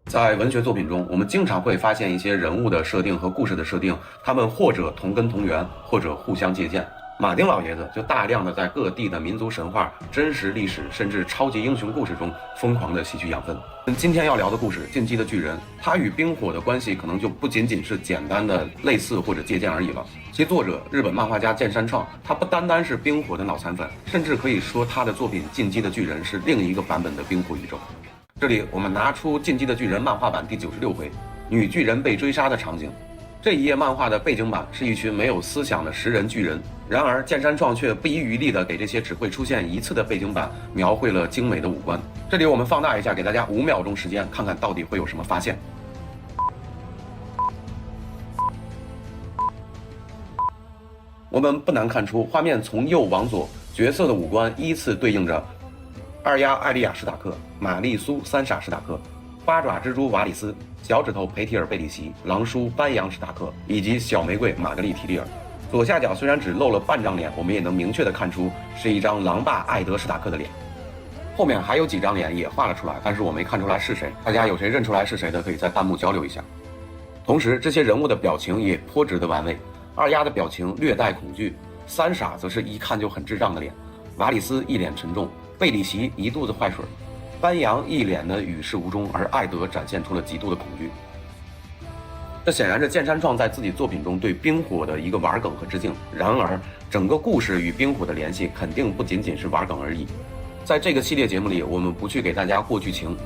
在文学作品中，我们经常会发现一些人物的设定和故事的设定，他们或者同根同源，或者互相借鉴。马丁老爷子就大量的在各地的民族神话、真实历史，甚至超级英雄故事中疯狂的吸取养分。今天要聊的故事《进击的巨人》，它与冰火的关系可能就不仅仅是简单的类似或者借鉴而已了。其作者日本漫画家剑山创，他不单单是冰火的脑残粉，甚至可以说他的作品《进击的巨人》是另一个版本的冰火宇宙。这里我们拿出《进击的巨人》漫画版第96回，女巨人被追杀的场景。这一页漫画的背景板是一群没有思想的食人巨人，然而剑山创却不遗余力地给这些只会出现一次的背景板描绘了精美的五官。这里我们放大一下，给大家5秒钟时间，看看到底会有什么发现。我们不难看出，画面从右往左，角色的五官依次对应着二丫艾利亚·史塔克、玛丽苏·三傻·史塔克、八爪蜘蛛瓦里斯、脚趾头培提尔·贝里奇、狼叔班扬·史塔克以及小玫瑰玛格丽·提利尔。左下角虽然只露了半张脸，我们也能明确的看出是一张狼爸艾德·史塔克的脸。后面还有几张脸也画了出来，但是我没看出来是谁。大家有谁认出来是谁的，可以在弹幕交流一下。同时，这些人物的表情也颇值得玩味。二丫的表情略带恐惧，三傻则是一看就很智障的脸，瓦里斯一脸沉重，贝里奇一肚子坏水，班扬一脸的与世无争，而艾德展现出了极度的恐惧。这显然是剑山创在自己作品中对冰火的一个玩梗和致敬。然而，整个故事与冰火的联系肯定不仅仅是玩梗而已。在这个系列节目里，我们不去给大家过剧情，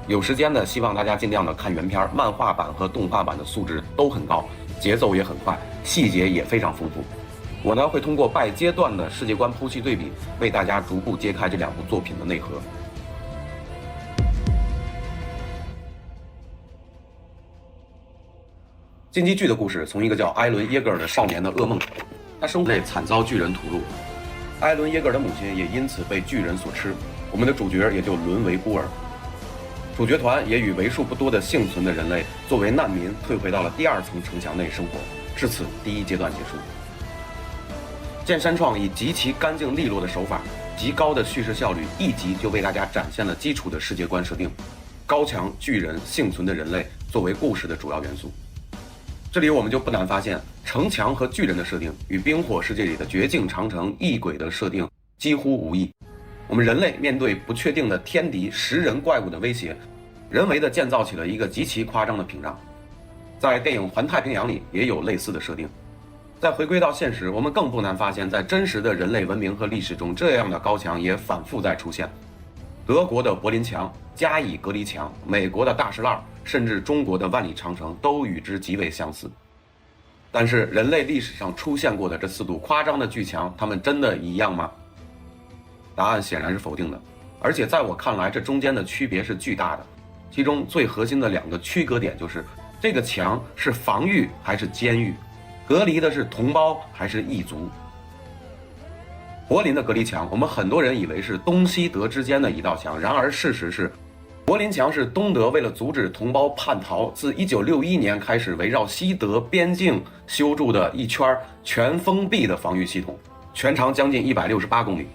有时间的希望大家尽量的看原片，漫画版和动画版的素质都很高，节奏也很快，细节也非常丰富。我呢会通过拜阶段的世界观剖析对比，为大家逐步揭开这两部作品的内核。进击剧的故事从一个叫艾伦·耶格尔的少年的噩梦，他生活惨遭巨人屠戮，艾伦·耶格尔的母亲也因此被巨人所吃，我们的主角也就沦为孤儿。主角团也与为数不多的幸存的人类作为难民退回到了第2层城墙内生活，至此第1阶段结束。剑山创以极其干净利落的手法，极高的叙事效率，一集就为大家展现了基础的世界观设定，高墙、巨人、幸存的人类作为故事的主要元素。这里我们就不难发现，城墙和巨人的设定与冰火世界里的绝境长城、异鬼的设定几乎无异。我们人类面对不确定的天敌食人怪物的威胁，人为的建造起了一个极其夸张的屏障。在电影《环太平洋》里也有类似的设定。再回归到现实，我们更不难发现，在真实的人类文明和历史中，这样的高墙也反复在出现。德国的柏林墙、加以隔离墙、美国的大石烂，甚至中国的万里长城都与之极为相似。但是人类历史上出现过的这4堵夸张的巨墙，它们真的一样吗？答案显然是否定的。而且在我看来，这中间的区别是巨大的。其中最核心的2个区隔点就是，这个墙是防御还是监狱，隔离的是同胞还是异族。柏林的隔离墙，我们很多人以为是东西德之间的一道墙，然而事实是，柏林墙是东德为了阻止同胞叛逃，自1961年开始围绕西德边境修筑的一圈全封闭的防御系统，全长将近168公里。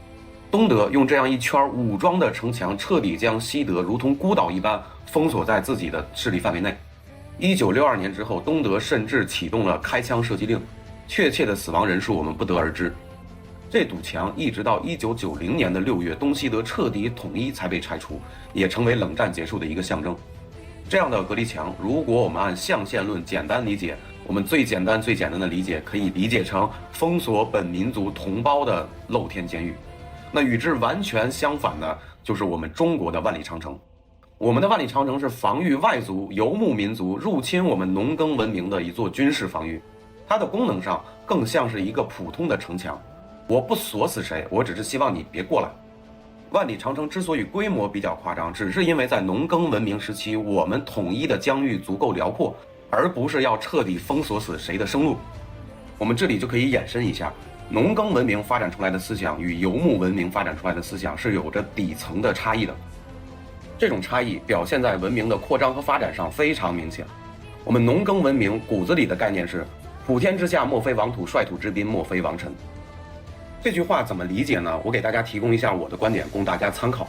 东德用这样一圈武装的城墙，彻底将西德如同孤岛一般封锁在自己的势力范围内。1962年之后，东德甚至启动了开枪射击令，确切的死亡人数我们不得而知。这堵墙一直到1990年的6月，东西德彻底统一才被拆除，也成为冷战结束的一个象征。这样的隔离墙，如果我们按象限论简单理解，我们最简单的理解可以理解成封锁本民族同胞的露天监狱。那与之完全相反的，就是我们中国的万里长城。我们的万里长城是防御外族游牧民族入侵我们农耕文明的一座军事防御，它的功能上更像是一个普通的城墙。我不锁死谁，我只是希望你别过来。万里长城之所以规模比较夸张，只是因为在农耕文明时期，我们统一的疆域足够辽阔，而不是要彻底封锁死谁的生路。我们这里就可以延伸一下，农耕文明发展出来的思想与游牧文明发展出来的思想是有着底层的差异的。这种差异表现在文明的扩张和发展上非常明显。我们农耕文明骨子里的概念是普天之下莫非王土，率土之滨莫非王臣。这句话怎么理解呢？我给大家提供一下我的观点，供大家参考。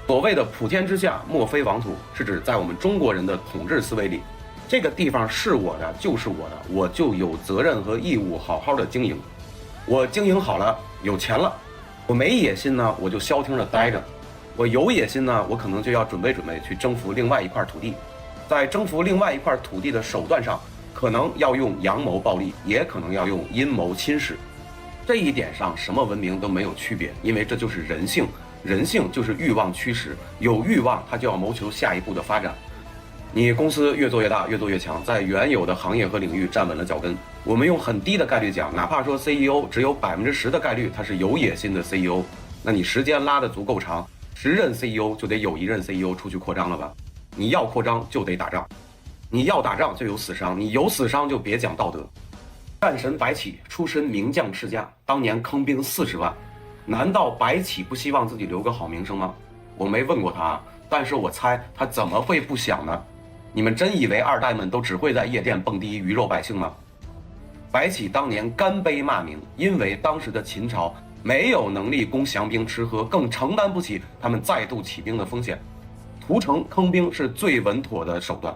所谓的普天之下莫非王土，是指在我们中国人的统治思维里，这个地方是我的就是我的，我就有责任和义务好好的经营。我经营好了，有钱了，我没野心呢，我就消停着待着；我有野心呢，我可能就要准备去征服另外一块土地。在征服另外一块土地的手段上，可能要用阳谋暴力，也可能要用阴谋侵蚀。这一点上，什么文明都没有区别，因为这就是人性。人性就是欲望驱使，有欲望，它就要谋求下一步的发展。你公司越做越大，越做越强，在原有的行业和领域站稳了脚跟。我们用很低的概率讲，哪怕说 CEO 只有10%的概率他是有野心的 CEO， 那你时间拉得足够长，10任 CEO 就得有1任 CEO 出去扩张了吧？你要扩张就得打仗，你要打仗就有死伤，你有死伤就别讲道德。战神白起出身名将世家，当年坑兵40万。难道白起不希望自己留个好名声吗？我没问过他，但是我猜他怎么会不想呢？你们真以为二代们都只会在夜店蹦迪鱼肉百姓吗？白起当年干杯骂名，因为当时的秦朝没有能力供降兵吃喝，更承担不起他们再度起兵的风险，屠城坑兵是最稳妥的手段。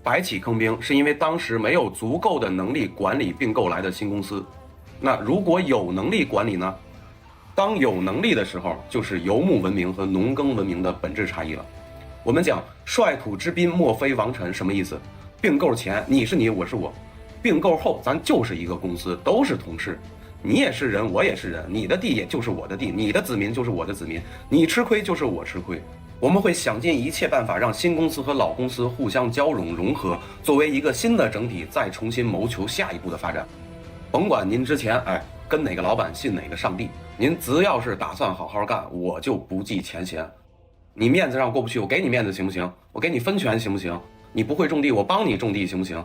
白起坑兵是因为当时没有足够的能力管理并购来的新公司，那如果有能力管理呢？当有能力的时候，就是游牧文明和农耕文明的本质差异了。我们讲率土之滨莫非王臣，什么意思？并购前你是你，我是我；并购后咱就是一个公司，都是同事。你也是人，我也是人，你的地也就是我的地，你的子民就是我的子民，你吃亏就是我吃亏。我们会想尽一切办法让新公司和老公司互相交融融合，作为一个新的整体，再重新谋求下一步的发展。甭管您之前跟哪个老板信哪个上帝，您只要是打算好好干，我就不计前嫌。你面子上过不去，我给你面子行不行？我给你分权行不行？你不会种地，我帮你种地行不行？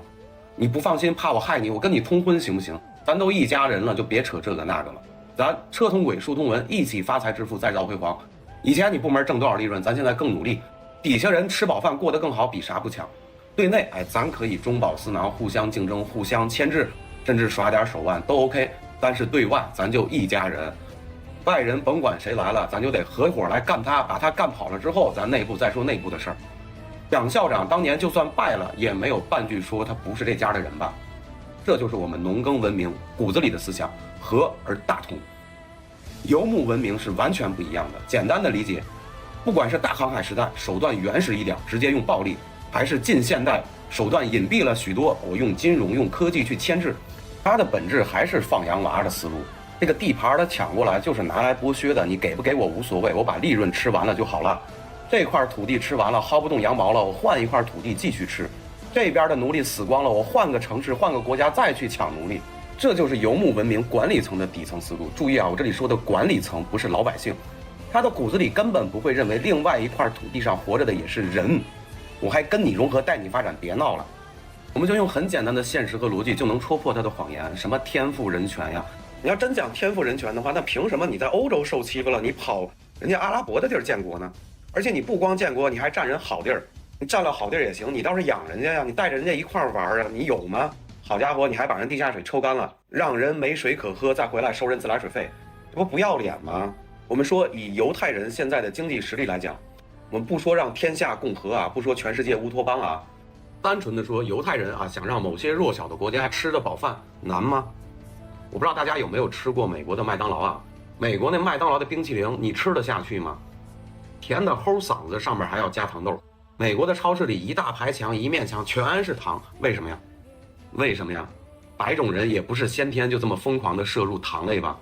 你不放心怕我害你，我跟你通婚行不行？咱都一家人了，就别扯这个那个了，咱车同轨，书同文，一起发财致富，再造辉煌。以前你部门挣多少利润，咱现在更努力，底下人吃饱饭过得更好，比啥不强。对内咱可以中饱私囊，互相竞争，互相牵制，甚至耍点手腕都 OK。但是对外咱就一家人，外人甭管谁来了，咱就得合伙来干他，把他干跑了之后，咱内部再说内部的事儿。蒋校长当年就算败了，也没有半句说他不是这家的人吧？这就是我们农耕文明骨子里的思想，和而大同。游牧文明是完全不一样的。简单的理解，不管是大航海时代手段原始一点，直接用暴力，还是近现代手段隐蔽了许多，我用金融用科技去牵制，它的本质还是放羊娃的思路。这个地盘它抢过来就是拿来剥削的，你给不给我无所谓，我把利润吃完了就好了。这块土地吃完了，薅不动羊毛了，我换一块土地继续吃。这边的奴隶死光了，我换个城市换个国家再去抢奴隶。这就是游牧文明管理层的底层思路。注意啊，我这里说的管理层不是老百姓，他的骨子里根本不会认为另外一块土地上活着的也是人，我还跟你融合带你发展，别闹了。我们就用很简单的现实和逻辑就能戳破他的谎言，什么天赋人权呀，你要真讲天赋人权的话，那凭什么你在欧洲受欺负了，你跑人家阿拉伯的地儿建国呢？而且你不光建国，你还占人好地儿，你占了好地儿也行，你倒是养人家呀，你带着人家一块玩啊，你有吗？好家伙，你还把人地下水抽干了，让人没水可喝，再回来收人自来水费，这不要脸吗？我们说以犹太人现在的经济实力来讲，我们不说让天下共和啊，不说全世界乌托邦啊，单纯的说犹太人啊，想让某些弱小的国家吃得饱饭难吗？我不知道大家有没有吃过美国的麦当劳啊？美国那麦当劳的冰淇淋你吃得下去吗？甜的齁嗓子，上面还要加糖豆。美国的超市里一大排墙一面墙全是糖，为什么呀？为什么呀？白种人也不是先天就这么疯狂的摄入糖类吧？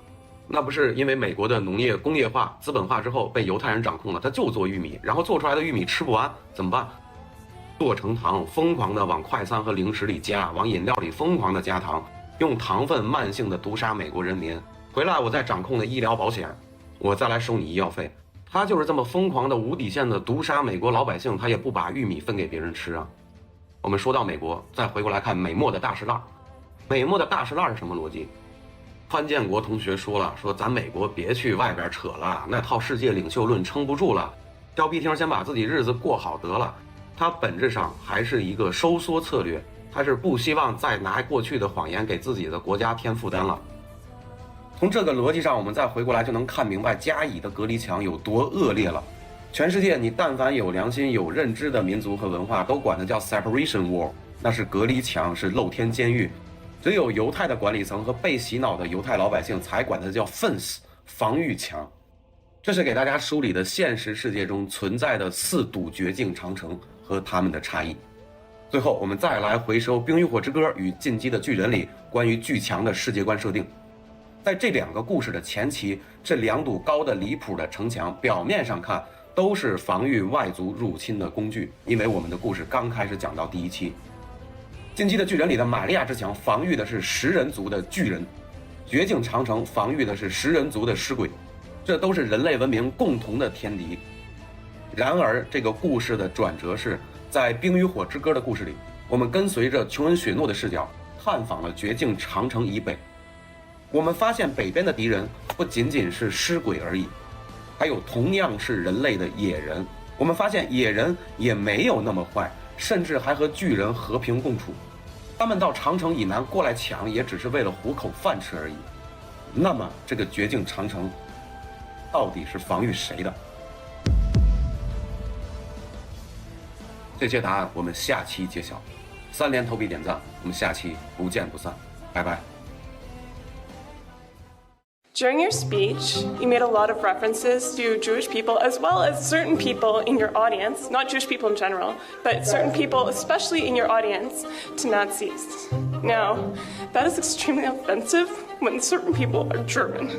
那不是因为美国的农业工业化资本化之后被犹太人掌控了，他就做玉米，然后做出来的玉米吃不完怎么办？做成糖，疯狂的往快餐和零食里加，往饮料里疯狂的加糖，用糖分慢性的毒杀美国人民，回来我再掌控的医疗保险，我再来收你医药费。他就是这么疯狂的无底线的毒杀美国老百姓，他也不把玉米分给别人吃啊。我们说到美国，再回过来看美墨的大石烂。美墨的大石烂是什么逻辑？潘建国同学说了，说咱美国别去外边扯了，那套世界领袖论撑不住了，挑逼厅先把自己日子过好得了。它本质上还是一个收缩策略，它是不希望再拿过去的谎言给自己的国家添负担了。从这个逻辑上，我们再回过来就能看明白加以的隔离墙有多恶劣了。全世界你但凡有良心、有认知的民族和文化，都管它叫 separation wall， 那是隔离墙，是露天监狱。只有犹太的管理层和被洗脑的犹太老百姓才管它叫 fence， 防御墙。这是给大家梳理的现实世界中存在的4堵绝境长城和它们的差异。最后，我们再来回收《冰与火之歌》与《进击的巨人》里关于巨墙的世界观设定。在这2个故事的前期，这2堵高的离谱的城墙，表面上看都是防御外族入侵的工具，因为我们的故事刚开始讲到第1期。进击的巨人里的玛利亚之墙防御的是食人族的巨人，绝境长城防御的是食人族的尸鬼，这都是人类文明共同的天敌。然而，这个故事的转折是在《冰与火之歌》的故事里，我们跟随着琼恩·雪诺的视角，探访了绝境长城以北。我们发现北边的敌人不仅仅是尸鬼而已，还有同样是人类的野人。我们发现野人也没有那么坏，甚至还和巨人和平共处。他们到长城以南过来抢，也只是为了糊口饭吃而已。那么，这个绝境长城到底是防御谁的？这些答案我们下期揭晓。3连投币点赞，我们下期不见不散，拜拜。During your speech, you made a lot of references to Jewish people as well as certain people in your audience, not Jewish people in general, but certain people, especially in your audience, to Nazis. Now, that is extremely offensive when certain people are German,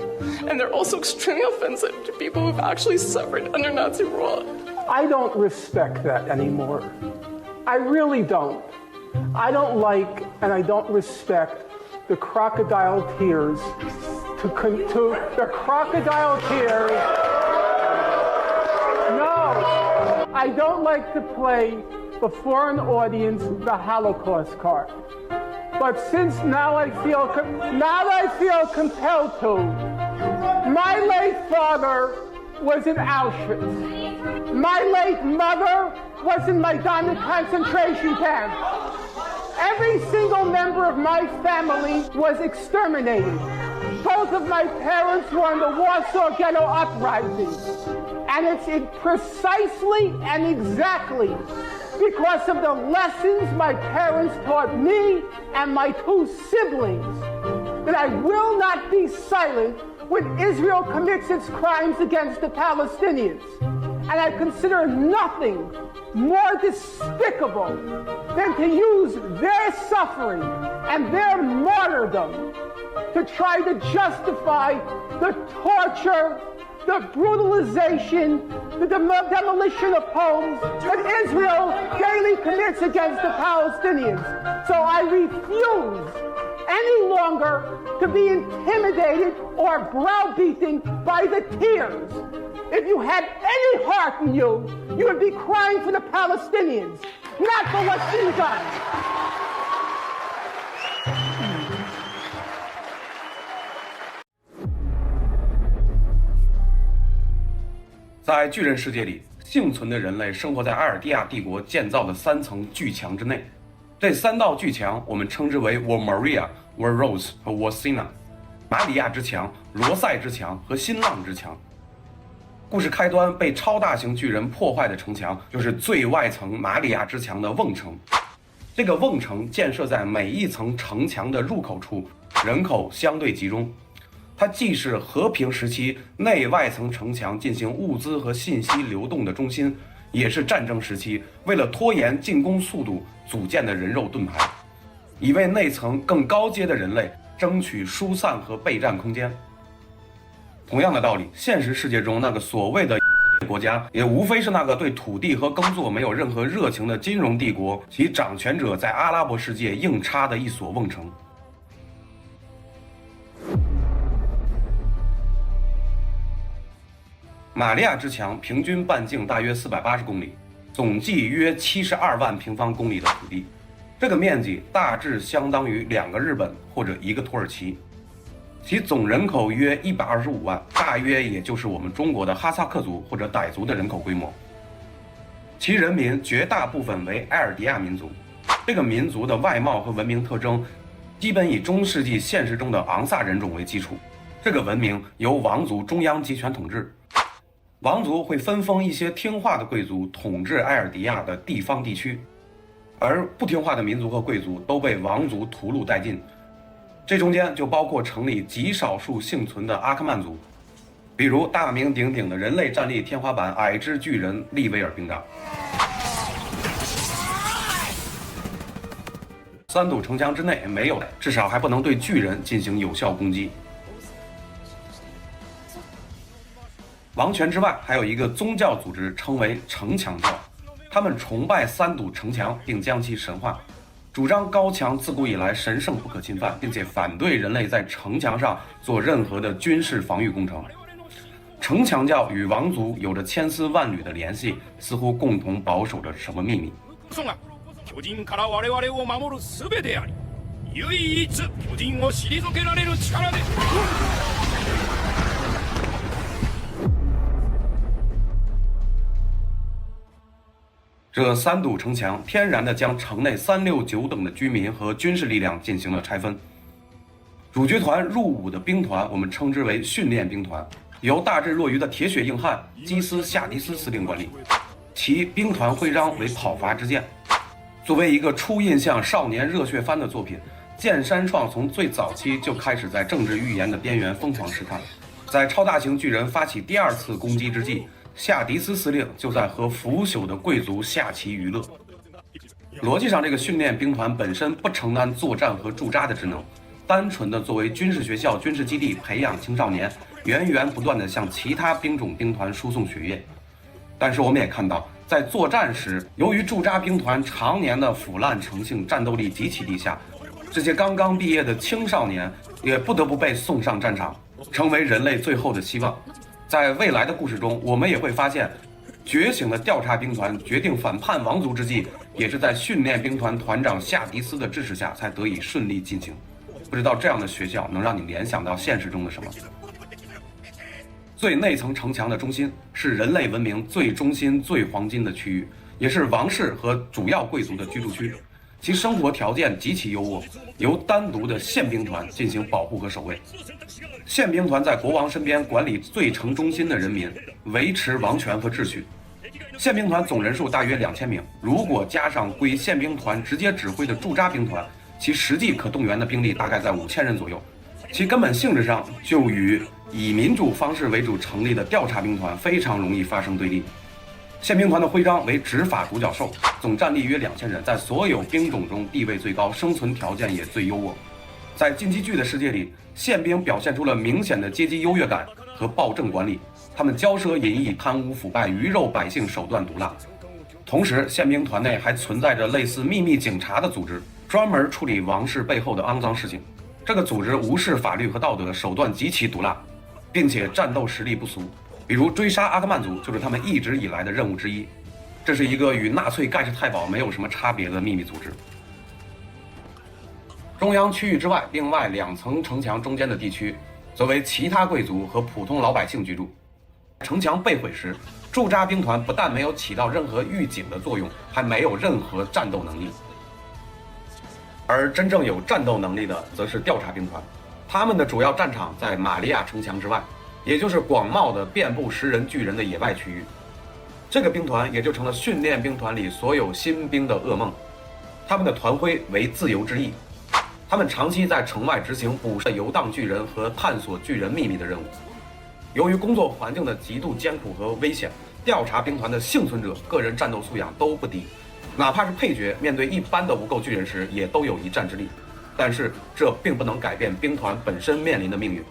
and they're also extremely offensive to people who've actually suffered under Nazi rule. I don't respect that anymore. I really don't. I don't like and I don't respect the crocodile tears to the crocodile tears. No, I don't like to play the foreign audience the Holocaust card. But since now I feel compelled to. My late father was in Auschwitz. My late mother was in Majdanek concentration camp. Every single member of my family was exterminated. Both of my parents were in the Warsaw Ghetto Uprising. And it's precisely and exactly because of the lessons my parents taught me and my 2 siblings that I will not be silent when Israel commits its crimes against the Palestinians. And I consider nothing more despicable than to use their suffering and their martyrdom to try to justify the torture, the brutalization, the demolition of homes that Israel daily commits against the Palestinians. So I refuse any longer to be intimidated or browbeaten by the tears. If you had any heart in you, you would be crying for the Palestinians, not for what's being done. 在巨人世界里，幸存的人类生活在阿尔蒂亚帝国建造的3层巨墙之内。这3道巨墙我们称之为 Wall Maria、Wall Rose 和 Wall Sina， 马里亚之墙、罗塞之墙和新浪之墙。故事开端被超大型巨人破坏的城墙，就是最外层马里亚之墙的瓮城。这个瓮城建设在每一层城墙的入口处，人口相对集中。它既是和平时期内外层城墙进行物资和信息流动的中心，也是战争时期为了拖延进攻速度组建的人肉盾牌，以为内层更高阶的人类争取疏散和备战空间。同样的道理，现实世界中那个所谓的国家，也无非是那个对土地和耕作没有任何热情的金融帝国，其掌权者在阿拉伯世界硬插的一所瓮城。马利亚之墙平均半径大约480公里，总计约72万平方公里的土地，这个面积大致相当于2个日本或者1个土耳其。其总人口约125万，大约也就是我们中国的哈萨克族或者傣族的人口规模。其人民绝大部分为埃尔迪亚民族，这个民族的外貌和文明特征基本以中世纪现实中的昂萨人种为基础。这个文明由王族中央集权统治。王族会分封一些听话的贵族统治埃尔迪亚的地方地区，而不听话的民族和贵族都被王族屠戮殆尽。这中间就包括城里极少数幸存的阿克曼族，比如大名鼎鼎的人类战力天花板矮之巨人利威尔兵长。三堵城墙之内没有，至少还不能对巨人进行有效攻击。王权之外，还有一个宗教组织，称为城墙教。他们崇拜三堵城墙，并将其神化，主张高墙自古以来神圣不可侵犯，并且反对人类在城墙上做任何的军事防御工程。城墙教与王族有着千丝万缕的联系，似乎共同保守着什么秘密。巨人から我々を守る術であり、唯一巨人を退けられる力で。这三堵城墙天然地将城内3、6、9等的居民和军事力量进行了拆分。主角团入伍的兵团，我们称之为训练兵团，由大智若愚的铁血硬汉基斯夏迪斯司令管理，其兵团徽章为讨伐之剑。作为一个初印象少年热血番的作品，剑山创从最早期就开始在政治预言的边缘疯狂试探。在超大型巨人发起第2次攻击之际，夏迪斯司令就在和腐朽的贵族下棋娱乐。逻辑上，这个训练兵团本身不承担作战和驻扎的职能，单纯的作为军事学校、军事基地培养青少年，源源不断的向其他兵种兵团输送血液。但是我们也看到，在作战时，由于驻扎兵团常年的腐烂成性，战斗力极其低下，这些刚刚毕业的青少年也不得不被送上战场，成为人类最后的希望。在未来的故事中，我们也会发现，觉醒的调查兵团决定反叛王族之际，也是在训练兵团团长夏迪斯的支持下才得以顺利进行。不知道这样的学校能让你联想到现实中的什么？最内层城墙的中心是人类文明最中心、最黄金的区域，也是王室和主要贵族的居住区。其生活条件极其优渥，由单独的宪兵团进行保护和守卫。宪兵团在国王身边管理最城中心的人民，维持王权和秩序。宪兵团总人数大约2000名，如果加上归宪兵团直接指挥的驻扎兵团，其实际可动员的兵力大概在5000人左右。其根本性质上就与以民主方式为主成立的调查兵团非常容易发生对立。宪兵团的徽章为执法独角兽，总战力约2000人，在所有兵种中地位最高，生存条件也最优渥。在禁忌剧的世界里，宪兵表现出了明显的阶级优越感和暴政管理，他们骄奢淫逸、贪污腐败、鱼肉百姓，手段毒辣。同时，宪兵团内还存在着类似秘密警察的组织，专门处理王室背后的肮脏事情。这个组织无视法律和道德，手段极其毒辣，并且战斗实力不俗。比如追杀阿克曼族就是他们一直以来的任务之一。这是一个与纳粹盖世太保没有什么差别的秘密组织。中央区域之外，另外2层城墙中间的地区，则为其他贵族和普通老百姓居住。城墙被毁时，驻扎兵团不但没有起到任何预警的作用，还没有任何战斗能力。而真正有战斗能力的，则是调查兵团，他们的主要战场在玛利亚城墙之外，也就是广袤的遍布食人巨人的野外区域。这个兵团也就成了训练兵团里所有新兵的噩梦。他们的团徽为自由之翼，他们长期在城外执行捕食游荡巨人和探索巨人秘密的任务。由于工作环境的极度艰苦和危险，调查兵团的幸存者个人战斗素养都不低，哪怕是配角面对一般的无垢巨人时，也都有一战之力。但是这并不能改变兵团本身面临的命运。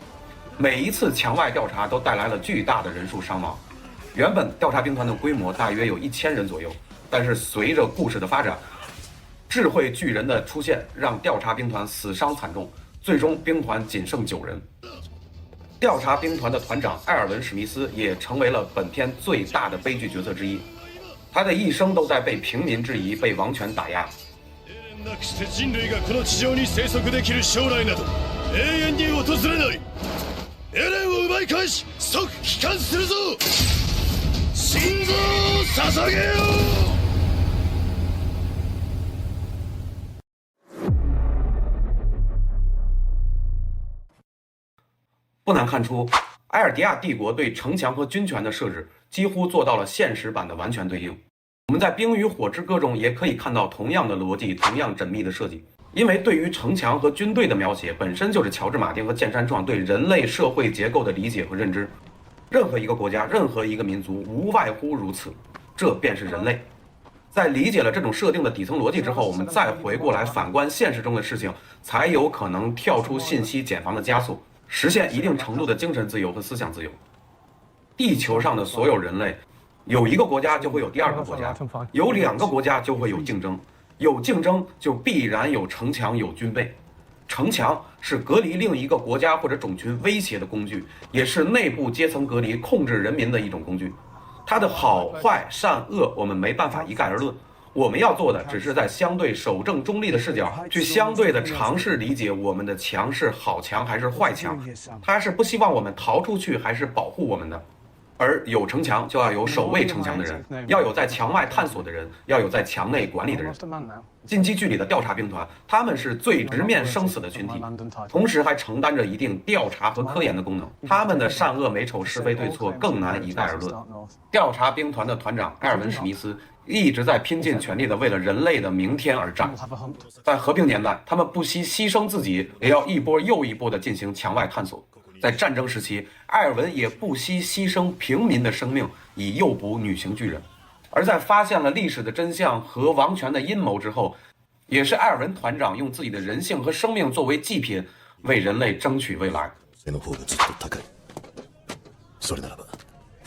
每一次墙外调查都带来了巨大的人数伤亡。原本调查兵团的规模大约有1000人左右，但是随着故事的发展，智慧巨人的出现让调查兵团死伤惨重，最终兵团仅剩9人。调查兵团的团長艾尔文·史密斯也成为了本片最大的悲剧角色之一。他的一生都在被平民质疑、被王权打压。なくして人類がこの地上に生息できる将来など永遠に訪れない。エレンを奪い返し即帰還するぞ。信号を捧げよう。不难看出，埃尔迪亚帝国对城墙和军权的设置几乎做到了现实版的完全对应。我们在《冰与火之歌》中也可以看到同样的逻辑，同样缜密的设计。因为对于城墙和军队的描写，本身就是乔治·马丁和剑山创对人类社会结构的理解和认知。任何一个国家，任何一个民族，无外乎如此，这便是人类。在理解了这种设定的底层逻辑之后，我们再回过来反观现实中的事情，才有可能跳出信息茧房的枷锁，实现一定程度的精神自由和思想自由。地球上的所有人类，有一个国家就会有第二个国家，有2个国家就会有竞争，有竞争就必然有城墙，有军备。城墙是隔离另一个国家或者种群威胁的工具，也是内部阶层隔离、控制人民的一种工具。它的好坏善恶，我们没办法一概而论。我们要做的，只是在相对守正中立的视角，去相对的尝试理解我们的墙是好墙还是坏墙，它是不希望我们逃出去，还是保护我们的。而有城墙就要有守卫城墙的人，要有在墙外探索的人，要有在墙内管理的人。近畿距离的调查兵团，他们是最直面生死的群体，同时还承担着一定调查和科研的功能。他们的善恶美丑是非对错更难一概而论。调查兵团的团长埃尔文·史密斯一直在拼尽全力的为了人类的明天而战。在和平年代，他们不惜牺牲自己，也要一波又一波的进行墙外探索。在战争时期，埃尔文也不惜牺牲平民的生命，以诱捕女型巨人。而在发现了历史的真相和王权的阴谋之后，也是埃尔文团长用自己的人性和生命作为祭品，为人类争取未来。それならば、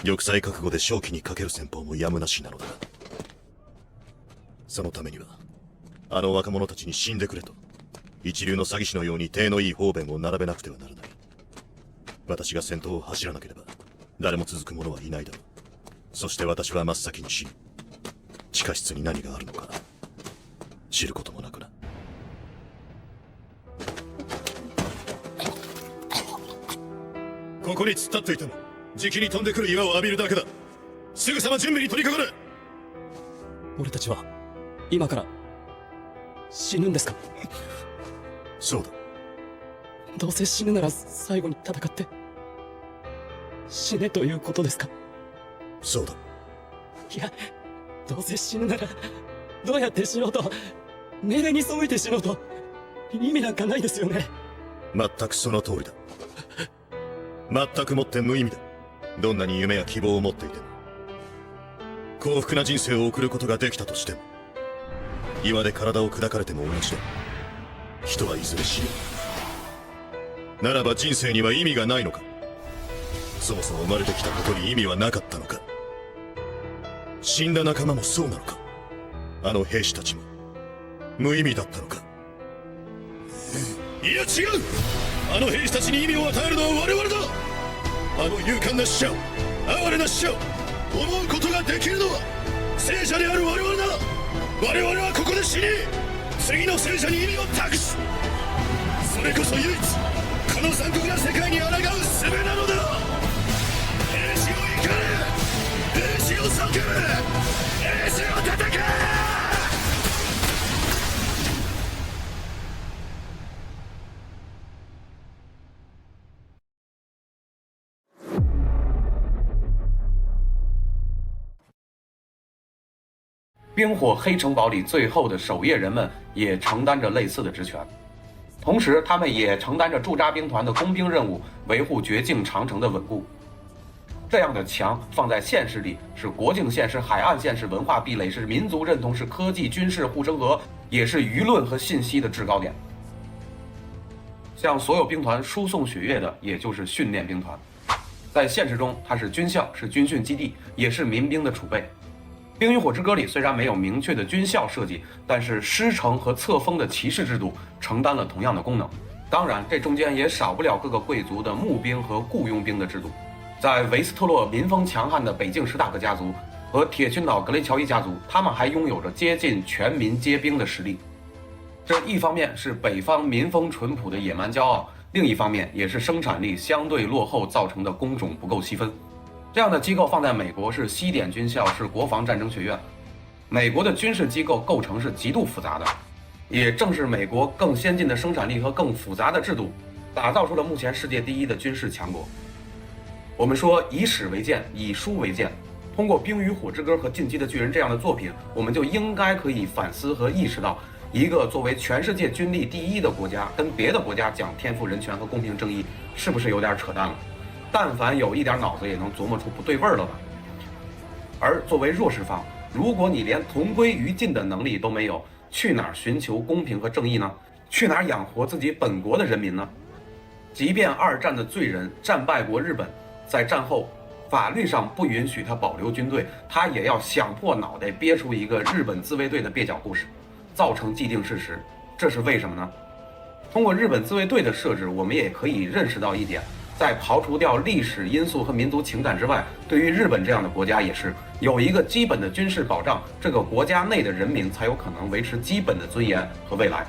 玉砕覚悟で正気にかける戦法もやむなしなのだが、そのためには、あの若者たちに死んでくれと、一流の詐欺師のように体のいい方便を並べなくてはならない。私が先頭を走らなければ誰も続く者はいないだろう。そして私は真っ先に死ぬ。地下室に何があるのか知ることもなくな。ここに突っ立っていてもじきに飛んでくる岩を浴びるだけだ。すぐさま準備に取り掛かる。俺たちは今から死ぬんですか？そうだ。どうせ死ぬなら最後に戦って死ねということですか？そうだ。いや、どうせ死ぬならどうやって死のうと、命令に背いて死のうと意味なんかないですよね。全くその通りだ。全くもって無意味だ。どんなに夢や希望を持っていても、幸福な人生を送ることができたとしても、岩で体を砕かれても同じだ。人はいずれ死ぬ。ならば人生には意味がないのか。そもそも生まれてきたことに意味はなかったのか。死んだ仲間もそうなのか。あの兵士たちも無意味だったのか。いや違う。あの兵士たちに意味を与えるのは我々だ。あの勇敢な死者を、哀れな死者を思うことができるのは聖者である我々だ。我々はここで死に、次の聖者に意味を託す。それこそ唯一この残酷な世界に抗う術なのだ。兵士を怒れ、兵士を叫べ、兵士を叩け。冰火黑城堡里最后的守夜人们也承担着类似的职权，同时他们也承担着驻扎兵团的工兵任务，维护绝境长城的稳固。这样的墙放在现实里，是国境线，是海岸线，是文化壁垒，是民族认同，是科技军事护城河，也是舆论和信息的制高点。向所有兵团输送血液的，也就是训练兵团。在现实中，它是军校，是军训基地，也是民兵的储备。《冰与火之歌》里虽然没有明确的军校设计，但是师承和册封的骑士制度承担了同样的功能。当然，这中间也少不了各个贵族的募兵和雇佣兵的制度。在维斯特洛民风强悍的北境史塔克家族和铁群岛格雷乔伊家族，他们还拥有着接近全民皆兵的实力。这一方面是北方民风淳朴的野蛮骄傲，另一方面也是生产力相对落后造成的工种不够细分。这样的机构放在美国是西点军校，是国防战争学院。美国的军事机构构成是极度复杂的，也正是美国更先进的生产力和更复杂的制度，打造出了目前世界第一的军事强国。我们说以史为鉴，以书为鉴，通过《冰与火之歌》和《进击的巨人》这样的作品，我们就应该可以反思和意识到，一个作为全世界军力第一的国家，跟别的国家讲天赋人权和公平正义，是不是有点扯淡了？但凡有一点脑子，也能琢磨出不对味儿了吧？而作为弱势方，如果你连同归于尽的能力都没有，去哪儿寻求公平和正义呢？去哪儿养活自己本国的人民呢？即便二战的罪人战败国日本，在战后法律上不允许他保留军队，他也要想破脑袋憋出一个日本自卫队的蹩脚故事，造成既定事实。这是为什么呢？通过日本自卫队的设置，我们也可以认识到一点，在刨除掉历史因素和民族情感之外，对于日本这样的国家也是有一个基本的军事保障，这个国家内的人民才有可能维持基本的尊严和未来。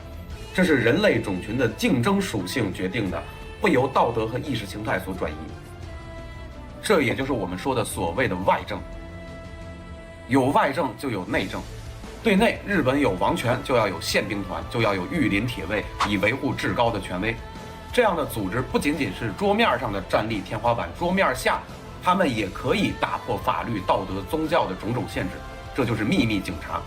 这是人类种群的竞争属性决定的，不由道德和意识形态所转移。这也就是我们说的所谓的外政。有外政就有内政，对内日本有王权，就要有宪兵团，就要有御林铁卫，以维护至高的权威。这样的组织不仅仅是桌面上的战力天花板，桌面下他们也可以打破法律、道德、宗教的种种限制。这就是秘密警察。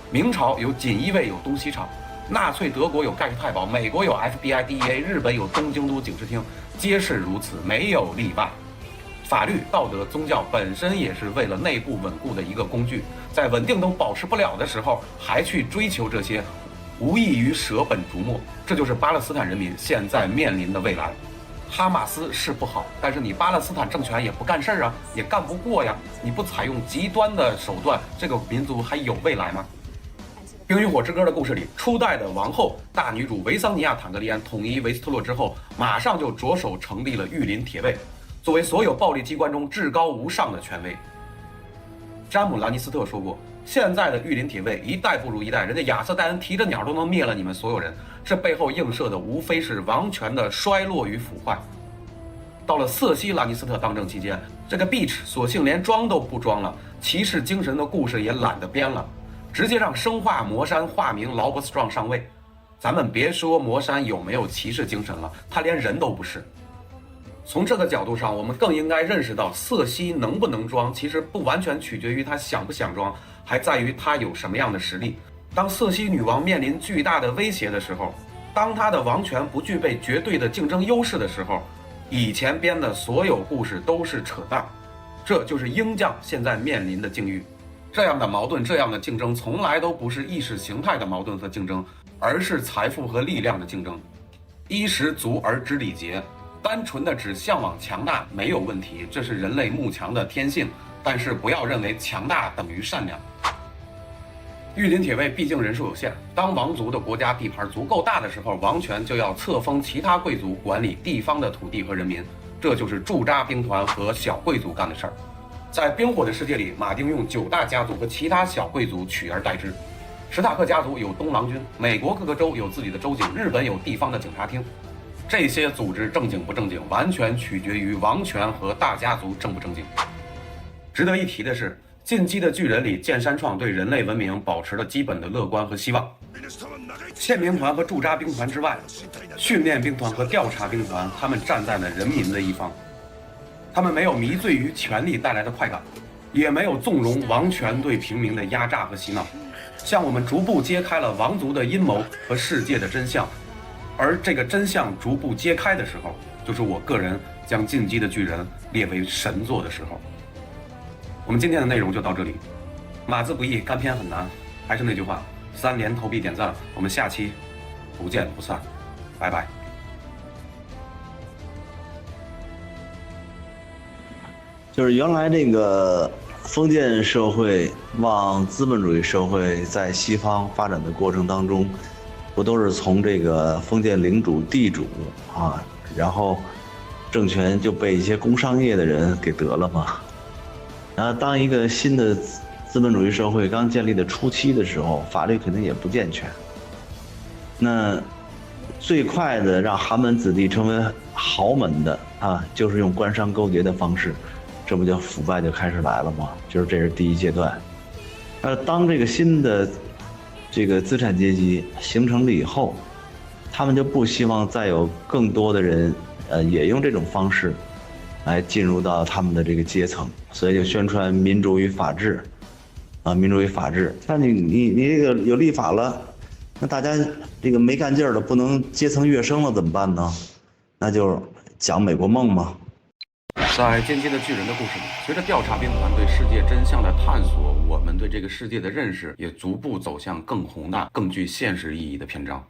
明朝有锦衣卫，有东西厂；纳粹德国有盖世太保，美国有 FBI、DEA， 日本有东京都警视厅，皆是如此，没有例外。法律、道德、宗教本身也是为了内部稳固的一个工具，在稳定都保持不了的时候，还去追求这些，无异于舍本逐末。这就是巴勒斯坦人民现在面临的未来。哈马斯是不好，但是你巴勒斯坦政权也不干事儿啊，也干不过呀。你不采用极端的手段，这个民族还有未来吗？《冰与火之歌》的故事里，初代的王后大女主维桑尼亚·坦格利安统一维斯特洛之后，马上就着手成立了御林铁卫，作为所有暴力机关中至高无上的权威。詹姆·兰尼斯特说过，现在的御林铁卫一代不如一代，人家亚瑟·戴恩提着鸟都能灭了你们所有人，这背后映射的无非是王权的衰落与腐坏。到了瑟西·兰尼斯特当政期间，这个 Beach 索性连装都不装了，骑士精神的故事也懒得编了，直接让生化魔山化名劳勃斯壮上位。咱们别说魔山有没有骑士精神了，他连人都不是。从这个角度上，我们更应该认识到，瑟西能不能装，其实不完全取决于他想不想装，还在于他有什么样的实力。当瑟西女王面临巨大的威胁的时候，当她的王权不具备绝对的竞争优势的时候，以前编的所有故事都是扯淡。这就是鹰将现在面临的境遇。这样的矛盾，这样的竞争，从来都不是意识形态的矛盾和竞争，而是财富和力量的竞争。衣食足而知礼节，单纯的只向往强大没有问题，这是人类慕强的天性，但是不要认为强大等于善良。御林铁卫毕竟人数有限，当王族的国家地盘足够大的时候，王权就要册封其他贵族管理地方的土地和人民，这就是驻扎兵团和小贵族干的事儿。在冰火的世界里，马丁用9大家族和其他小贵族取而代之。史塔克家族有东郎军，美国各个州有自己的州警，日本有地方的警察厅。这些组织正经不正经，完全取决于王权和大家族正不正经。值得一提的是，《进击的巨人》里，剑山创对人类文明保持了基本的乐观和希望。宪兵团和驻扎兵团之外，训练兵团和调查兵团，他们站在了人民的一方。他们没有迷醉于权力带来的快感，也没有纵容王权对平民的压榨和洗脑，向我们逐步揭开了王族的阴谋和世界的真相。而这个真相逐步揭开的时候，就是我个人将《进击的巨人》列为神作的时候。我们今天的内容就到这里，码字不易，干篇很难，还是那句话，3连投币点赞，我们下期不见不散，拜拜。就是原来这个封建社会往资本主义社会在西方发展的过程当中，不都是从这个封建领主、地主啊，然后政权就被一些工商业的人给得了吗？然后当一个新的资本主义社会刚建立的初期的时候，法律肯定也不健全。那最快的让寒门子弟成为豪门的啊，就是用官商勾结的方式，这不叫腐败就开始来了吗？就是这是第一阶段。当这个新的这个资产阶级形成了以后，他们就不希望再有更多的人也用这种方式来进入到他们的这个阶层，所以就宣传民主与法治，民主与法治。但你这个有立法了，那大家这个没干劲儿的，不能阶层跃升了怎么办呢？那就讲美国梦嘛。在《进击的巨人》的故事里，随着调查兵团对世界真相的探索，我们对这个世界的认识也逐步走向更宏大、更具现实意义的篇章。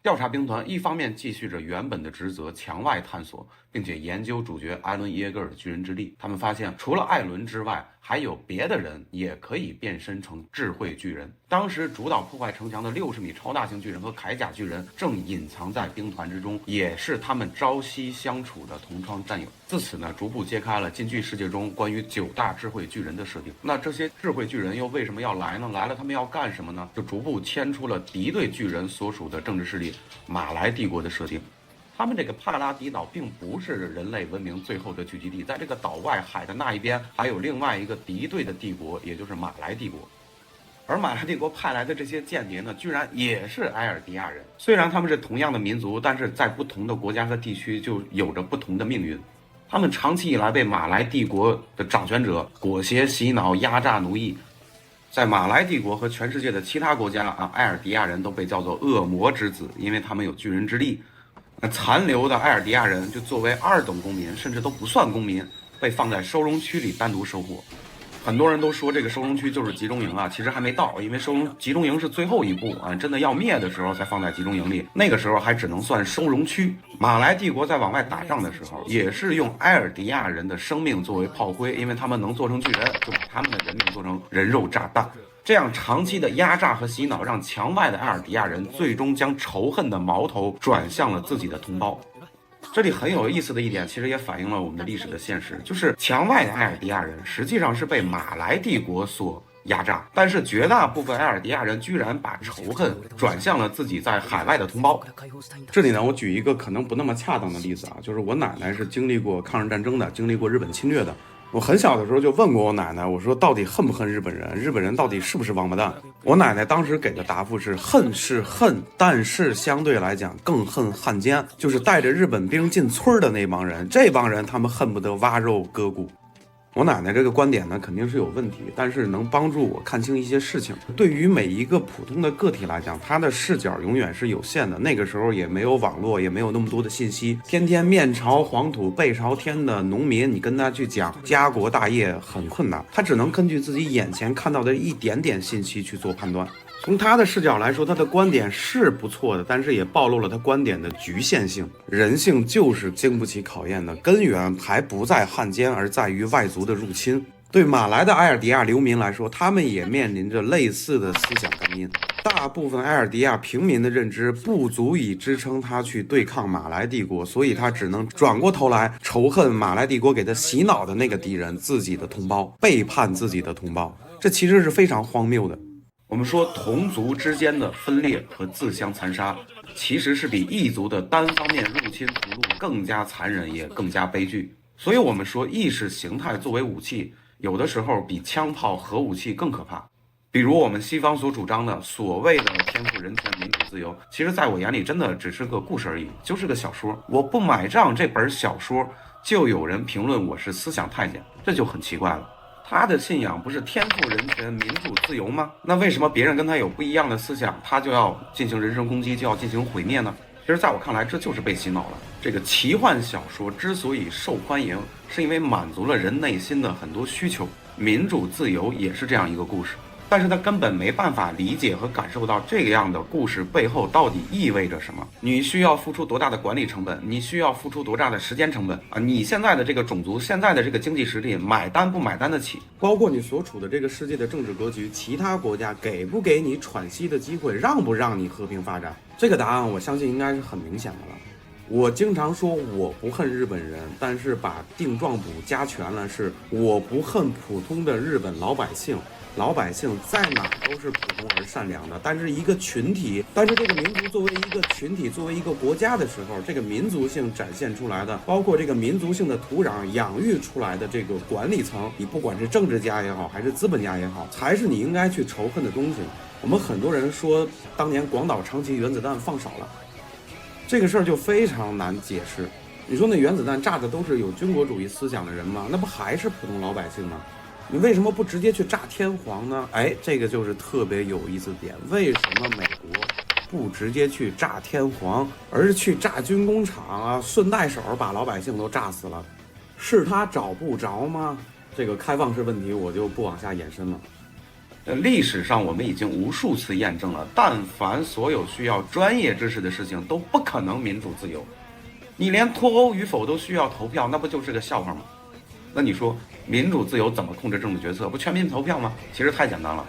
调查兵团一方面继续着原本的职责，墙外探索，并且研究主角艾伦·耶格尔的巨人之力。他们发现，除了艾伦之外，还有别的人也可以变身成智慧巨人。当时主导破坏城墙的60米超大型巨人和铠甲巨人正隐藏在兵团之中，也是他们朝夕相处的同窗战友。自此呢，逐步揭开了近距世界中关于9大智慧巨人的设定。那这些智慧巨人又为什么要来呢？来了他们要干什么呢？就逐步牵出了敌对巨人所属的政治势力马来帝国的设定。他们这个帕拉迪岛并不是人类文明最后的聚集地，在这个岛外海的那一边还有另外一个敌对的帝国，也就是马来帝国。而马来帝国派来的这些间谍呢，居然也是埃尔迪亚人。虽然他们是同样的民族，但是在不同的国家和地区就有着不同的命运。他们长期以来被马来帝国的掌权者裹挟、洗脑、压榨、奴役。在马来帝国和全世界的其他国家埃尔迪亚人都被叫做恶魔之子，因为他们有巨人之力。那残留的埃尔迪亚人就作为2等公民，甚至都不算公民，被放在收容区里单独收获。很多人都说这个收容区就是集中营啊，其实还没到，因为集中营是最后一步啊，真的要灭的时候才放在集中营里，那个时候还只能算收容区。马来帝国在往外打仗的时候，也是用埃尔迪亚人的生命作为炮灰，因为他们能做成巨人，就把他们的人命做成人肉炸弹。这样长期的压榨和洗脑，让墙外的埃尔迪亚人最终将仇恨的矛头转向了自己的同胞。这里很有意思的一点，其实也反映了我们的历史的现实，就是墙外的埃尔迪亚人实际上是被马来帝国所压榨，但是绝大部分埃尔迪亚人居然把仇恨转向了自己在海外的同胞。这里呢，我举一个可能不那么恰当的例子啊，就是我奶奶是经历过抗日战争的，经历过日本侵略的。我很小的时候就问过我奶奶，我说到底恨不恨日本人？日本人到底是不是王八蛋？我奶奶当时给的答复是恨是恨，但是相对来讲更恨汉奸，就是带着日本兵进村的那帮人，这帮人他们恨不得挖肉割骨。我奶奶这个观点呢肯定是有问题，但是能帮助我看清一些事情。对于每一个普通的个体来讲，他的视角永远是有限的，那个时候也没有网络，也没有那么多的信息，天天面朝黄土背朝天的农民，你跟他去讲家国大业很困难，他只能根据自己眼前看到的一点点信息去做判断。从他的视角来说，他的观点是不错的，但是也暴露了他观点的局限性。人性就是经不起考验的，根源还不在汉奸，而在于外族的入侵。对马来的埃尔迪亚流民来说，他们也面临着类似的思想革命。大部分埃尔迪亚平民的认知不足以支撑他去对抗马来帝国，所以他只能转过头来仇恨马来帝国给他洗脑的那个敌人，自己的同胞，背叛自己的同胞。这其实是非常荒谬的。我们说同族之间的分裂和自相残杀，其实是比异族的单方面入侵屠戮更加残忍，也更加悲剧。所以我们说意识形态作为武器，有的时候比枪炮核武器更可怕。比如我们西方所主张的所谓的天赋人权民主自由，其实在我眼里真的只是个故事而已，就是个小说。我不买账这本小说，就有人评论我是思想太监，这就很奇怪了。他的信仰不是天赋人权民主自由吗？那为什么别人跟他有不一样的思想，他就要进行人身攻击，就要进行毁灭呢？其实在我看来，这就是被洗脑了。这个奇幻小说之所以受欢迎，是因为满足了人内心的很多需求。民主自由也是这样一个故事，但是他根本没办法理解和感受到这样的故事背后到底意味着什么。你需要付出多大的管理成本，你需要付出多大的时间成本啊？你现在的这个种族，现在的这个经济实力，买单不买单得起？包括你所处的这个世界的政治格局，其他国家给不给你喘息的机会，让不让你和平发展？这个答案我相信应该是很明显的了。我经常说我不恨日本人，但是把定状补加全了，是我不恨普通的日本老百姓。老百姓在哪都是普通而善良的，但是一个群体，但是这个民族作为一个群体，作为一个国家的时候，这个民族性展现出来的，包括这个民族性的土壤养育出来的这个管理层，你不管是政治家也好，还是资本家也好，才是你应该去仇恨的东西。我们很多人说当年广岛、长崎原子弹放少了，这个事儿就非常难解释。你说那原子弹炸的都是有军国主义思想的人吗？那不还是普通老百姓吗？你为什么不直接去炸天皇呢？哎，这个就是特别有意思的点。为什么美国不直接去炸天皇，而是去炸军工厂啊，顺带手把老百姓都炸死了？是他找不着吗？这个开放式问题我就不往下延伸了。历史上我们已经无数次验证了，但凡所有需要专业知识的事情都不可能民主自由。你连脱欧与否都需要投票，那不就是个笑话吗？那你说民主自由怎么控制政治决策？不全民投票吗？其实太简单了。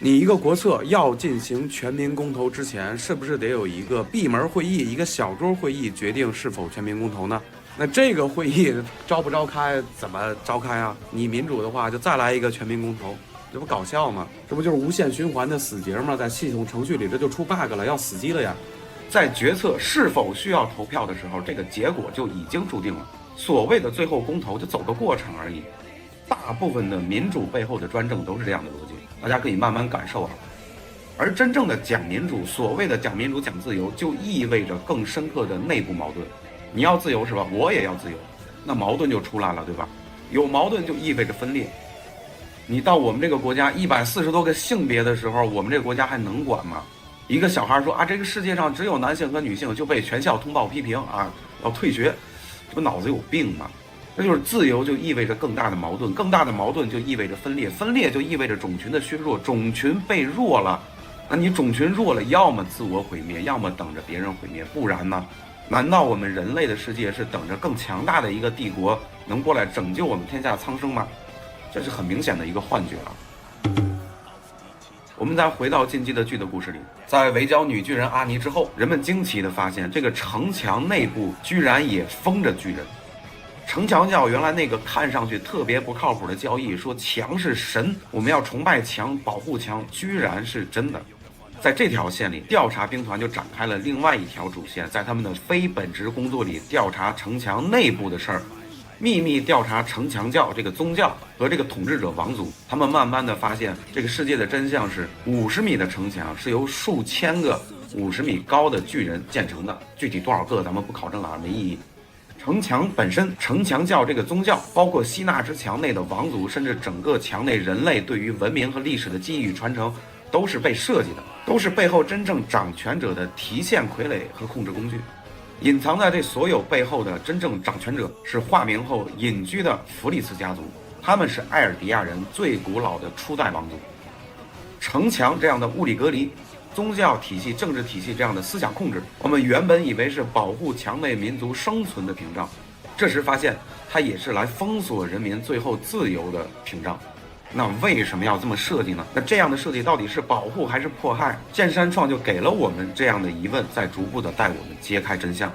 你一个国策要进行全民公投之前，是不是得有一个闭门会议，一个小桌会议决定是否全民公投呢？那这个会议召不召开，怎么召开啊？你民主的话就再来一个全民公投，这不搞笑吗？这不就是无限循环的死结吗？在系统程序里这就出 bug 了，要死机了呀。在决策是否需要投票的时候，这个结果就已经注定了。所谓的最后公投就走个过程而已。大部分的民主背后的专政都是这样的逻辑，大家可以慢慢感受啊。而真正的讲民主，所谓的讲民主、讲自由，就意味着更深刻的内部矛盾。你要自由是吧？我也要自由，那矛盾就出来了，对吧？有矛盾就意味着分裂。你到我们这个国家140多个性别的时候，我们这个国家还能管吗？一个小孩说啊，这个世界上只有男性和女性，就被全校通报批评啊，要退学，这不脑子有病吗？那就是自由就意味着更大的矛盾，更大的矛盾就意味着分裂，分裂就意味着种群的削弱，种群被弱了，那你种群弱了，要么自我毁灭，要么等着别人毁灭，不然呢？难道我们人类的世界是等着更强大的一个帝国能过来拯救我们天下苍生吗？这是很明显的一个幻觉啊。我们再回到进击的剧的故事里，在围剿女巨人阿尼之后，人们惊奇地发现，这个城墙内部居然也封着巨人。城墙教原来那个看上去特别不靠谱的教义，说墙是神，我们要崇拜墙，保护墙，居然是真的。在这条线里，调查兵团就展开了另外一条主线，在他们的非本职工作里调查城墙内部的事儿，秘密调查城墙教这个宗教和这个统治者王族。他们慢慢的发现，这个世界的真相是50米的城墙是由数千个50米高的巨人建成的，具体多少个咱们不考证了，没意义。城墙本身，城墙教这个宗教，包括希腊之墙内的王族，甚至整个墙内人类对于文明和历史的记忆与传承，都是被设计的，都是背后真正掌权者的提线傀儡和控制工具。隐藏在这所有背后的真正掌权者是化名后隐居的弗利茨家族，他们是埃尔迪亚人最古老的初代王族。城墙这样的物理隔离，宗教体系、政治体系这样的思想控制，我们原本以为是保护墙内民族生存的屏障，这时发现它也是来封锁人民最后自由的屏障。那为什么要这么设计呢？那这样的设计到底是保护还是迫害？剑山创就给了我们这样的疑问，在逐步的带我们揭开真相。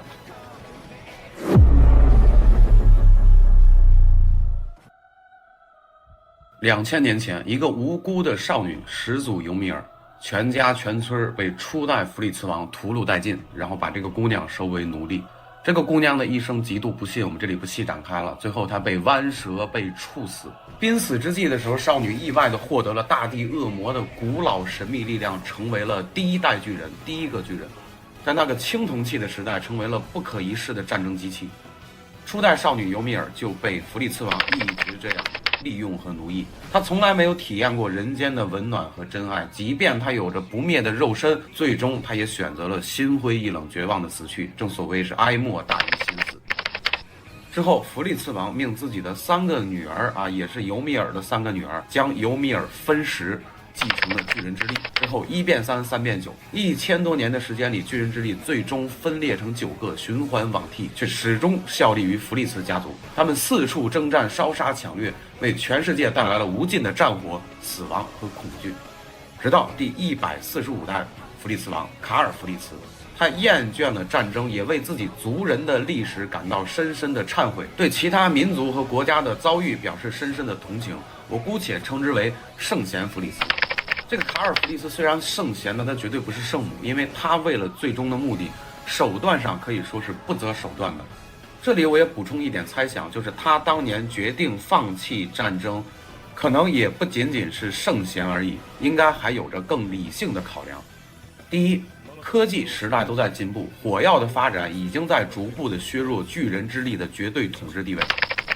2000年前，一个无辜的少女始祖尤米尔，全家全村被初代弗里茨王屠戮殆尽，然后把这个姑娘收为奴隶。这个姑娘的一生极度不幸，我们这里不细展开了。最后她被剜蛇，被处死。濒死之际的时候，少女意外地获得了大地恶魔的古老神秘力量，成为了第一代巨人，第一个巨人。在那个青铜器的时代，成为了不可一世的战争机器。初代少女尤米尔就被弗里茨王一直这样利用和奴役，她从来没有体验过人间的温暖和真爱，即便她有着不灭的肉身，最终她也选择了心灰意冷、绝望的死去。正所谓是哀莫大于心死。之后，弗利茨王命自己的3个女儿也是尤米尔的3个女儿，将尤米尔分食，继承了巨人之力。之后1变3， 3变9，1000多年的时间里，巨人之力最终分裂成9个，循环往替，却始终效力于弗利茨家族。他们四处征战，烧杀抢掠，为全世界带来了无尽的战火、死亡和恐惧。直到第145代弗利茨王卡尔弗利茨，他厌倦了战争，也为自己族人的历史感到深深的忏悔，对其他民族和国家的遭遇表示深深的同情。我姑且称之为圣贤弗利茨。这个卡尔弗利茨虽然圣贤，但他绝对不是圣母，因为他为了最终的目的，手段上可以说是不择手段的。这里我也补充一点猜想，就是他当年决定放弃战争，可能也不仅仅是圣贤而已，应该还有着更理性的考量。第一，科技时代都在进步，火药的发展已经在逐步的削弱巨人之力的绝对统治地位。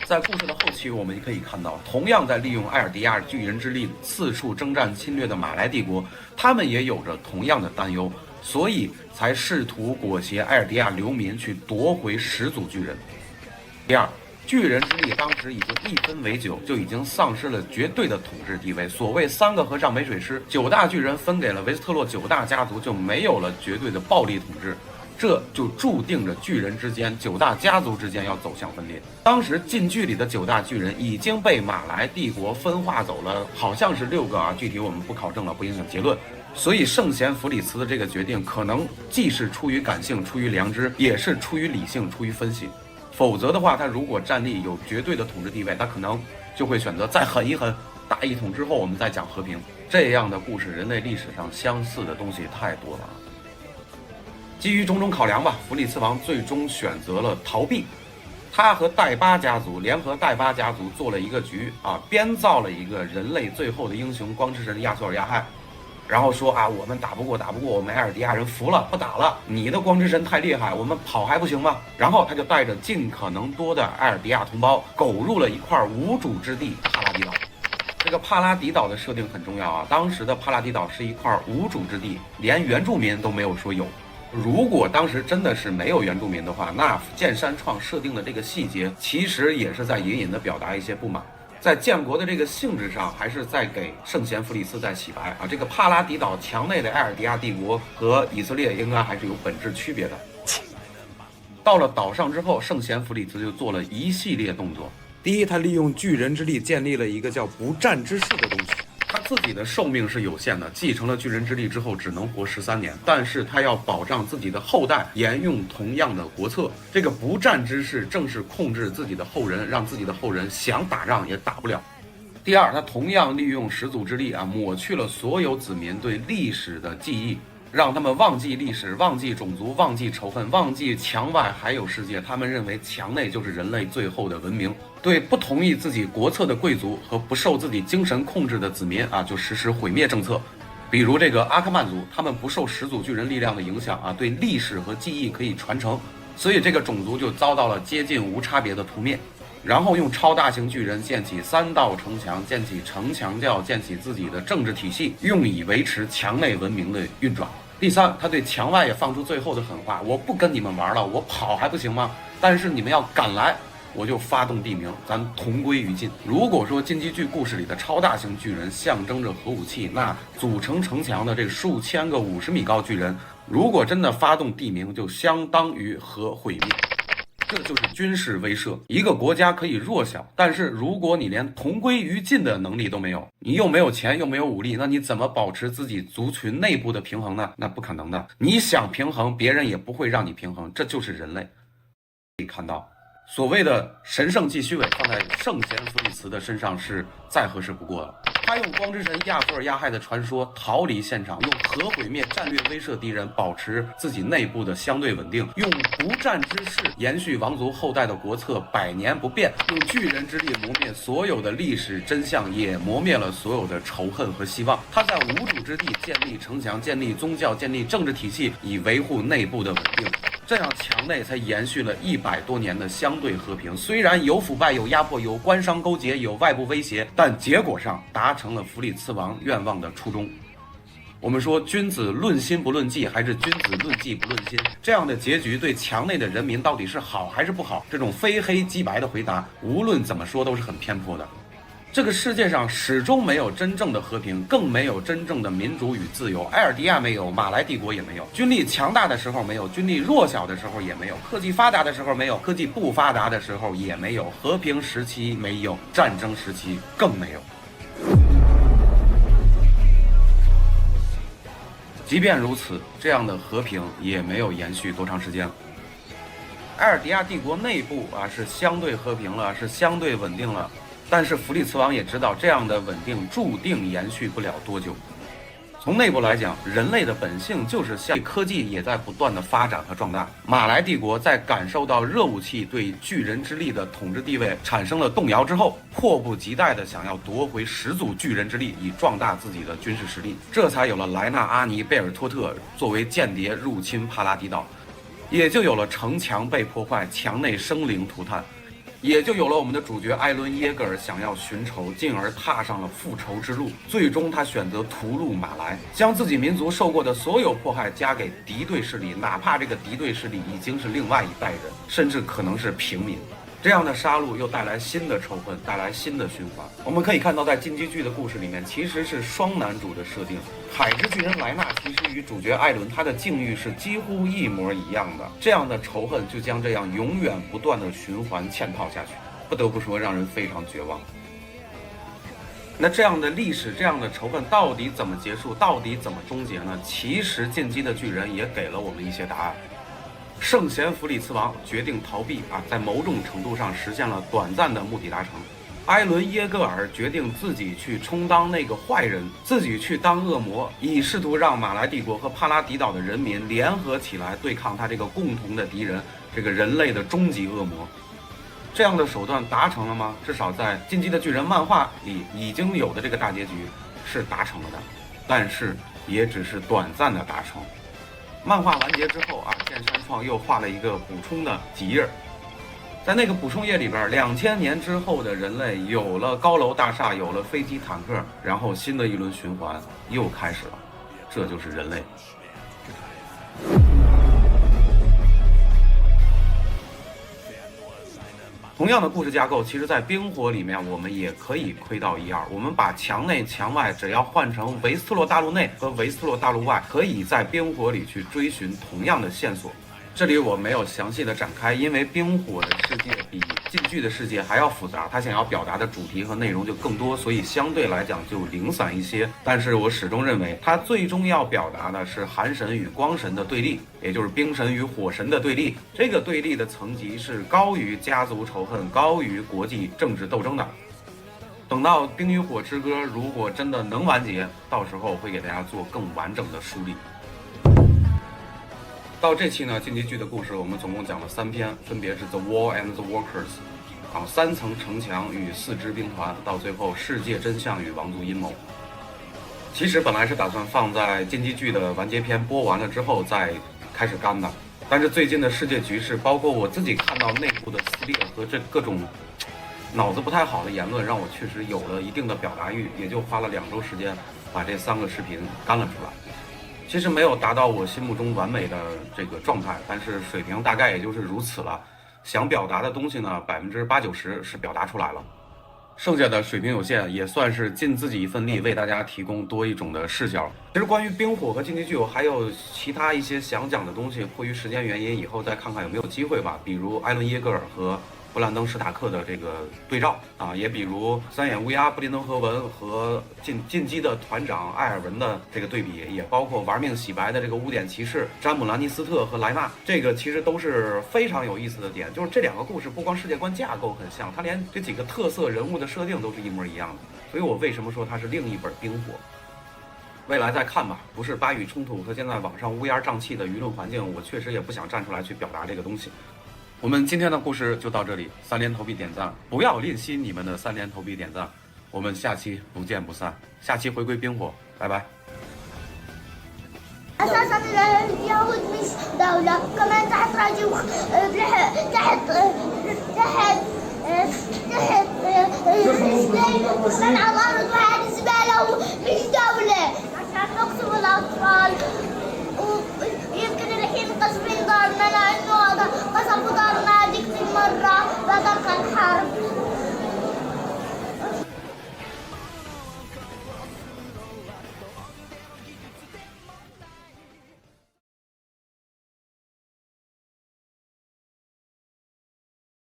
在故事的后期，我们可以看到，同样在利用埃尔迪亚巨人之力四处征战侵略的马来帝国，他们也有着同样的担忧，所以才试图裹挟埃尔迪亚流民去夺回始祖巨人。第二，巨人之力当时已经一分为9，就已经丧失了绝对的统治地位。所谓3个和尚没水吃，9大巨人分给了维斯特洛9大家族，就没有了绝对的暴力统治。这就注定着巨人之间、9大家族之间要走向分裂。当时近距离的9大巨人已经被马来帝国分化走了，好像是6个啊，具体我们不考证了，不影响结论。所以圣贤弗里茨的这个决定，可能既是出于感性、出于良知，也是出于理性、出于分析。否则的话，他如果战力有绝对的统治地位，他可能就会选择再狠一狠，大一统之后我们再讲和平。这样的故事，人类历史上相似的东西太多了。基于种种考量吧，弗里茨王最终选择了逃避。他和戴巴家族联合戴巴家族做了一个局啊，编造了一个人类最后的英雄光之神亚索尔亚亥，然后说啊，我们打不过，我们埃尔迪亚人服了，不打了。你的光之神太厉害，我们跑还不行吗？然后他就带着尽可能多的埃尔迪亚同胞，苟入了一块无主之地帕拉迪岛。这个帕拉迪岛的设定很重要啊，当时的帕拉迪岛是一块无主之地，连原住民都没有说有。如果当时真的是没有原住民的话，那剑山创设定的这个细节，其实也是在隐隐的表达一些不满。在建国的这个性质上，还是在给圣贤弗里斯在洗白啊。这个帕拉迪岛墙内的埃尔迪亚帝国和以色列应该还是有本质区别的。到了岛上之后，圣贤弗里斯就做了一系列动作。第一，他利用巨人之力建立了一个叫不战之士的东西。他自己的寿命是有限的，继承了巨人之力之后只能活13年，但是他要保障自己的后代沿用同样的国策。这个不战之士正是控制自己的后人，让自己的后人想打仗也打不了。第二，他同样利用始祖之力啊，抹去了所有子民对历史的记忆，让他们忘记历史，忘记种族，忘记仇恨，忘记墙外还有世界。他们认为墙内就是人类最后的文明。对不同意自己国策的贵族和不受自己精神控制的子民啊，就实施毁灭政策。比如这个阿克曼族，他们不受始祖巨人力量的影响啊，对历史和记忆可以传承，所以这个种族就遭到了接近无差别的屠灭。然后用超大型巨人建起3道城墙，建起城墙教，建起自己的政治体系，用以维持墙内文明的运转。第三，他对墙外也放出最后的狠话：我不跟你们玩了，我跑还不行吗？但是你们要敢来，我就发动地名，咱同归于尽。如果说进击剧故事里的超大型巨人象征着核武器，那组成城墙的这数千个50米高巨人，如果真的发动地名，就相当于核毁灭。这就是军事威慑。一个国家可以弱小，但是如果你连同归于尽的能力都没有，你又没有钱又没有武力，那你怎么保持自己族群内部的平衡呢？那不可能的。你想平衡，别人也不会让你平衡，这就是人类。可以看到，所谓的神圣继续位放在圣贤弗里茨的身上是再合适不过了。他用光之神亚索尔亚亥的传说逃离现场，用核毁灭战略威慑敌人，保持自己内部的相对稳定，用不战之势延续王族后代的国策100年不变，用巨人之力磨灭所有的历史真相，也磨灭了所有的仇恨和希望。他在无主之地建立城墙，建立宗教，建立政治体系，以维护内部的稳定。这样墙内才延续了100多年的相对和平。虽然有腐败，有压迫，有官商勾结，有外部威胁，但结果上达成了弗里茨王愿望的初衷。我们说君子论心不论迹，还是君子论迹不论心？这样的结局对墙内的人民到底是好还是不好？这种非黑即白的回答，无论怎么说都是很偏颇的。这个世界上始终没有真正的和平，更没有真正的民主与自由。埃尔迪亚没有，马来帝国也没有。军力强大的时候没有，军力弱小的时候也没有，科技发达的时候没有，科技不发达的时候也没有，和平时期没有，战争时期更没有。即便如此，这样的和平也没有延续多长时间。埃尔迪亚帝国内部是相对和平了，是相对稳定了。但是弗里茨王也知道，这样的稳定注定延续不了多久。从内部来讲，人类的本性就是向科技也在不断的发展和壮大。马来帝国在感受到热武器对巨人之力的统治地位产生了动摇之后，迫不及待的想要夺回始祖巨人之力，以壮大自己的军事实力，这才有了莱纳阿尼贝尔托特作为间谍入侵帕拉迪岛，也就有了城墙被破坏，墙内生灵涂炭。也就有了我们的主角艾伦耶格尔想要寻仇，进而踏上了复仇之路。最终他选择屠戮马来，将自己民族受过的所有迫害加给敌对势力，哪怕这个敌对势力已经是另外一代人，甚至可能是平民。这样的杀戮又带来新的仇恨，带来新的循环。我们可以看到，在进击剧的故事里面，其实是双男主的设定。海之巨人莱纳其实与主角艾伦他的境遇是几乎一模一样的，这样的仇恨就将这样永远不断的循环嵌套下去，不得不说让人非常绝望。那这样的历史，这样的仇恨到底怎么结束，到底怎么终结呢？其实进击的巨人也给了我们一些答案。圣贤弗里茨王决定逃避在某种程度上实现了短暂的目的达成。埃伦耶格尔决定自己去充当那个坏人，自己去当恶魔，以试图让马来帝国和帕拉迪岛的人民联合起来对抗他这个共同的敌人，这个人类的终极恶魔。这样的手段达成了吗？至少在《进击的巨人》漫画里已经有的这个大结局是达成了的，但是也只是短暂的达成。漫画完结之后剑山创又画了一个补充的几页，在那个补充页里边，2000年之后的人类有了高楼大厦，有了飞机坦克，然后新的一轮循环又开始了，这就是人类。同样的故事架构，其实在冰火里面我们也可以窥到一二。我们把墙内墙外只要换成维斯特洛大陆内和维斯特洛大陆外，可以在冰火里去追寻同样的线索。这里我没有详细的展开，因为冰火的世界比进剧的世界还要复杂，它想要表达的主题和内容就更多，所以相对来讲就零散一些。但是我始终认为它最终要表达的是寒神与光神的对立，也就是冰神与火神的对立。这个对立的层级是高于家族仇恨，高于国际政治斗争的。等到《冰与火之歌》如果真的能完结，到时候会给大家做更完整的梳理。到这期呢，进击剧的故事我们总共讲了3篇，分别是 The Wall and the Walkers， 3层城墙与4支兵团，到最后世界真相与王族阴谋。其实本来是打算放在进击剧的完结篇播完了之后再开始干的，但是最近的世界局势，包括我自己看到内部的撕裂和这各种脑子不太好的言论，让我确实有了一定的表达欲，也就花了2周时间把这3个视频干了出来。其实没有达到我心目中完美的这个状态，但是水平大概也就是如此了。想表达的东西呢，80%-90%是表达出来了，剩下的水平有限，也算是尽自己一份力，为大家提供多一种的视角。其实关于冰火和进击剧，我还有其他一些想讲的东西，迫于时间原因，以后再看看有没有机会吧。比如艾伦耶格尔和布兰登·史塔克的这个对照也比如三眼乌鸦布林登·和文和进击的团长艾尔文的这个对比，也包括玩命洗白的这个污点骑士詹姆·兰尼斯特和莱纳，这个其实都是非常有意思的点。就是这2个故事不光世界观架构很像，它连这几个特色人物的设定都是一模一样的。所以我为什么说它是另一本冰火？未来再看吧，不是巴以冲突和现在网上乌烟瘴气的舆论环境，我确实也不想站出来去表达这个东西。我们今天的故事就到这里，3连投币点赞，不要吝惜你们的3连投币点赞，我们下期不见不散，下期回归冰火，拜拜。أساساً اليهود مش دولة، كمان تحت راجل تحت كمان على الأرض وهذه زبالة ومش دولة.